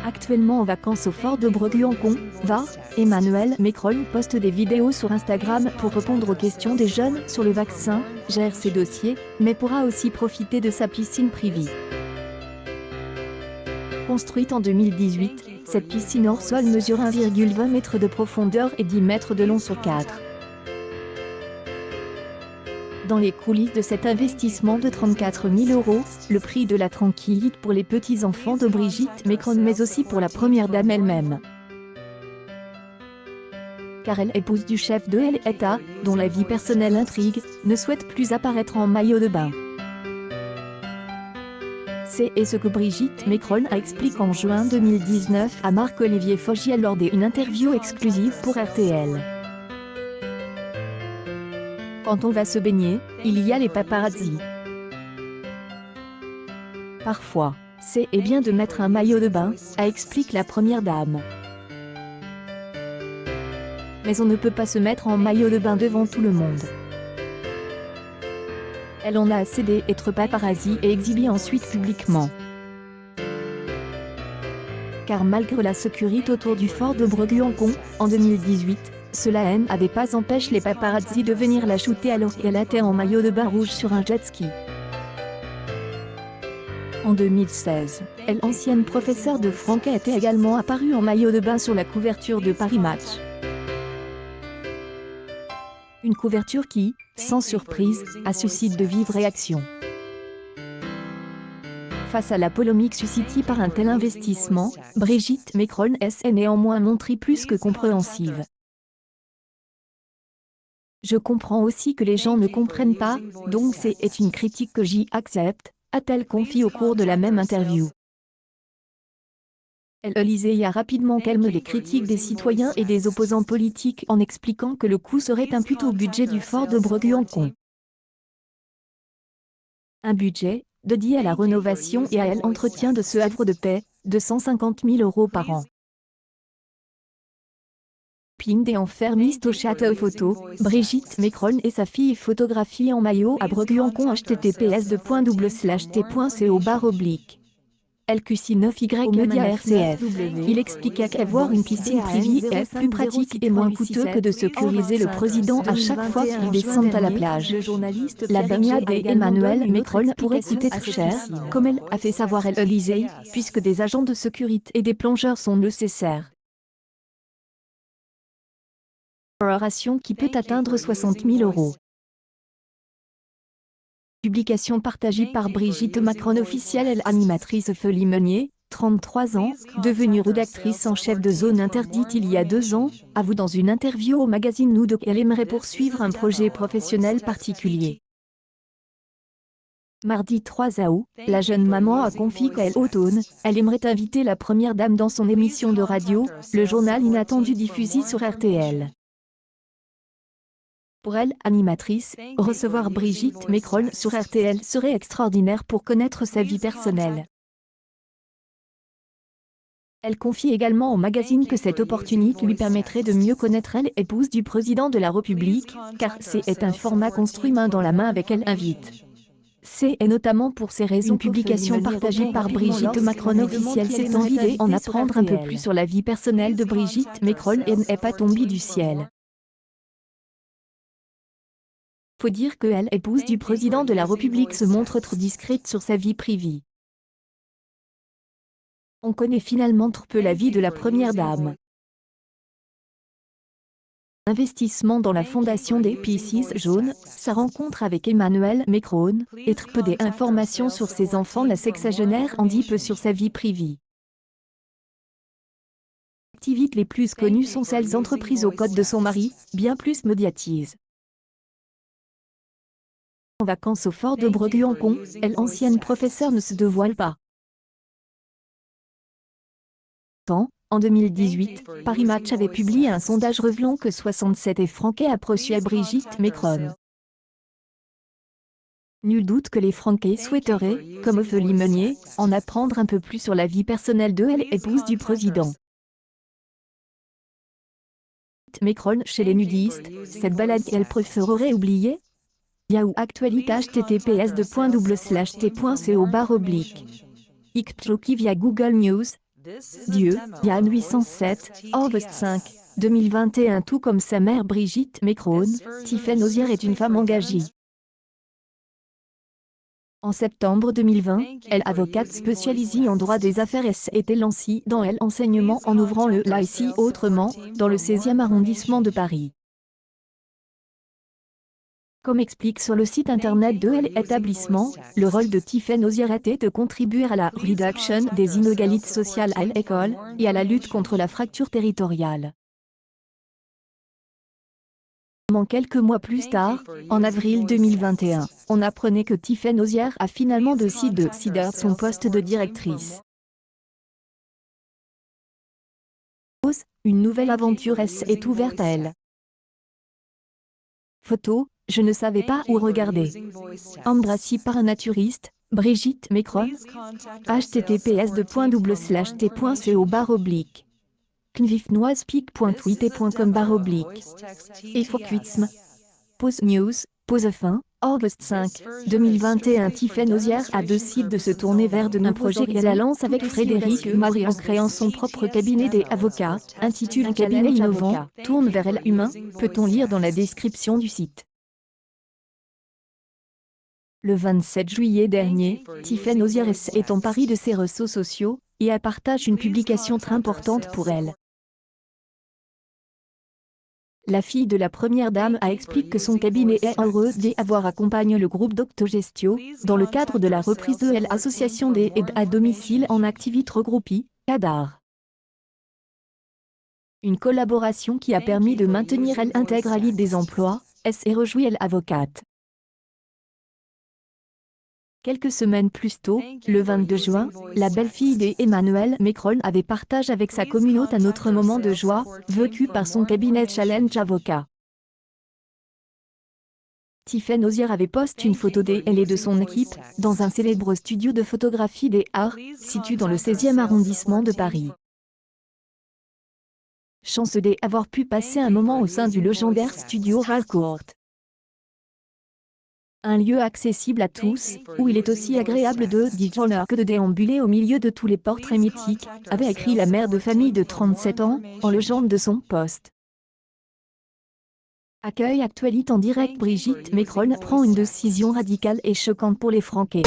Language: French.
Actuellement en vacances au fort de Bréguncon, Var, Emmanuel Macron poste des vidéos sur Instagram pour répondre aux questions des jeunes sur le vaccin, gère ses dossiers, mais pourra aussi profiter de sa piscine privée. Construite en 2018, cette piscine hors sol mesure 1,20 m de profondeur et 10 mètres de long sur 4. Dans les coulisses de cet investissement de 34 000 €, le prix de la tranquillité pour les petits-enfants de Brigitte Macron mais aussi pour la première dame elle-même. Car elle, épouse du chef de l'État, dont la vie personnelle intrigue, ne souhaite plus apparaître en maillot de bain. C'est ce que Brigitte Macron a expliqué en juin 2019 à Marc-Olivier Fogiel lors d'une interview exclusive pour RTL. Quand on va se baigner, il y a les paparazzis. Parfois, c'est bien de mettre un maillot de bain, a expliqué la première dame. Mais on ne peut pas se mettre en maillot de bain devant tout le monde. Elle en a assez d'être paparazzi et exhibée ensuite publiquement. Car malgré la sécurité autour du fort de Bréguncon, en 2018, cela n'avait pas empêché les paparazzi de venir la shooter alors qu'elle était en maillot de bain rouge sur un jet ski. En 2016, elle, ancienne professeure de français, était également apparue en maillot de bain sur la couverture de Paris Match. Une couverture qui, sans surprise, a suscité de vives réactions. Face à la polémique suscitée par un tel investissement, Brigitte Macron s'est néanmoins montrée plus que compréhensive. Je comprends aussi que les gens ne comprennent pas, donc c'est une critique que j'y accepte, a-t-elle confié au cours de la même interview. Elle lisait rapidement calme les critiques des citoyens et des opposants politiques en expliquant que le coût serait imputé au budget du fort de Bréguncon. Un budget dédié à la rénovation et à l'entretien de ce havre de paix, de 150 000 € par an. Pind et enfermiste au château photo, Brigitte Macron et sa fille photographiée en maillot à Bréguncon https://t.co/. LQC9Y au média RCF. Il expliqua qu'avoir une piscine privée est plus pratique et moins coûteux que de sécuriser le président à chaque fois qu'il descend à la plage. La baignade et Emmanuel Macron pourrait coûter très cher, comme elle a fait savoir l'Élysée, puisque des agents de sécurité et des plongeurs sont nécessaires. Ration qui peut atteindre 60 000 €. Publication partagée par Brigitte Macron officielle. L'animatrice Feuille Meunier, 33 ans, devenue rédactrice en chef de zone interdite il y a 2 ans, avoue dans une interview au magazine Nous qu'elle aimerait poursuivre un projet professionnel particulier. Mardi 3 août, la jeune maman a confié qu'à l'automne, elle aimerait inviter la première dame dans son émission de radio, le journal inattendu diffusé sur RTL. Pour elle, animatrice, recevoir Brigitte Macron sur RTL serait extraordinaire pour connaître sa vie personnelle. Elle confie également au magazine que cette opportunité lui permettrait de mieux connaître elle, épouse du président de la République, car c'est un format construit main dans la main avec elle invite. C'est notamment pour ces raisons publication partagée par Brigitte Macron officielle s'est envie d'en apprendre un peu plus sur la vie personnelle de Brigitte Macron et n'est pas tombée du ciel. Faut dire que elle, épouse du président de la République, se montre trop discrète sur sa vie privée. On connaît finalement trop peu la vie de la première dame. Investissement dans la fondation des Piscis jaunes, sa rencontre avec Emmanuel Macron, et trop peu d'informations sur ses enfants. La sexagénaire en dit peu sur sa vie privée. Les activités les plus connues sont celles entreprises aux côtés de son mari, bien plus médiatisées. En vacances au fort de Bréguncon, elle, ancienne professeure, ne se dévoile pas. En 2018, Paris Match avait publié un sondage révélant que 67% Français appréciaient Brigitte Macron. Nul doute que les Français souhaiteraient, comme Feuille Meunier, en apprendre un peu plus sur la vie personnelle de elle, épouse du président. Macron chez les nudistes, cette balade qu'elle préférerait oublier? Yahoo Actualité https://t.co/. Icpchoki via Google News. Dieu, Yann 807, August 5, 2021. Tout comme sa mère Brigitte Macron, Tiffen Ozier est une femme engagée. En septembre 2020, elle, avocate spécialisée en droit des affaires, était lancée dans l'enseignement en ouvrant le lycée autrement, dans le 16e arrondissement de Paris. Comme explique sur le site internet de l'établissement, le rôle de Tiffen Ozier était de contribuer à la réduction des inégalités sociales à l'école et à la lutte contre la fracture territoriale. Quelques mois plus tard, en avril 2021, on apprenait que Tiffen Ozier a finalement décidé de céder son poste de directrice. Une nouvelle aventure est ouverte à elle. Photo, je ne savais pas où regarder. Embrassée par un naturiste, Brigitte Macron. https://t.co/. knvifnoisepeak.twitter.com/. Efoquisme. Pause News, pause fin, August 5, 2021. Tiffen Ozier a décidé de se tourner vers de nouveaux projets qu'elle la lance avec Frédéric Marie en créant son propre cabinet des avocats, intitulé Un cabinet innovant, tourne vers l'humain, peut-on lire dans la description du site. Le 27 juillet dernier, Tiffen Ozier est emparée de ses réseaux sociaux, et elle partage une publication très importante pour elle. La fille de la première dame a expliqué que son cabinet est heureuse d'avoir accompagné le groupe Doctogestio, dans le cadre de la reprise de l'association des aides à domicile en activité regroupée, CADAR. Une collaboration qui a permis de maintenir l'intégralité des emplois, et réjouit l'avocate. Quelques semaines plus tôt, le 22 juin, la belle-fille d'Emmanuel Macron avait partagé avec sa communauté un autre moment de joie, vécu par son cabinet Challenge Avocat. Tiffen Ozier avait posté une photo d'elle et de son équipe, dans un célèbre studio de photographie des Arts, situé dans le 16e arrondissement de Paris. Chance d'avoir pu passer un moment au sein du légendaire studio Harcourt. Un lieu accessible à tous, où il est aussi agréable de déjeuner que de déambuler au milieu de tous les portraits mythiques, avait écrit la mère de famille de 37 ans, en légende de son poste. Accueil actualité en direct. Brigitte Macron prend une décision radicale et choquante pour les Français.